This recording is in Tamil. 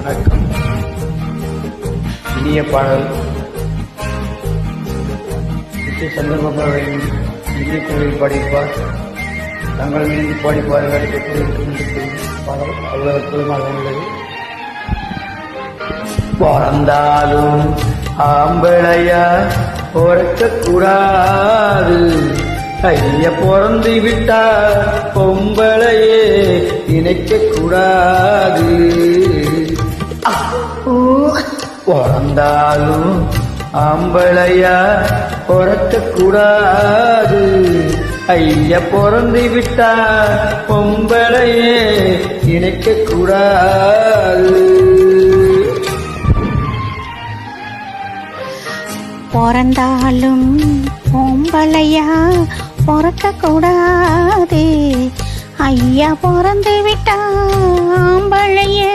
வணக்கம். இனிய பாடல் சந்தர்ப்பங்களின் இந்திய குழுவில் படிப்பார் தங்கள் மீது பாடிப்பார்கள் பாடல் அவ்வளவு அற்புதமாக உள்ளது. பிறந்தாலும் ஆம்பளையா பிறக்க கூடாது, ஐய பிறந்து விட்டா பொம்பளையே நினைக்க கூடாது. பிறந்தாலும் ஆம்பளையா பிறக்க கூடாது, ஐய பிறந்து விட்டா பொம்பளையே நினைக்க கூடாது. பிறந்தாலும் பொம்பளையா பிறக்க கூடாது, ஐயா பிறந்து விட்டா ஆம்பளையே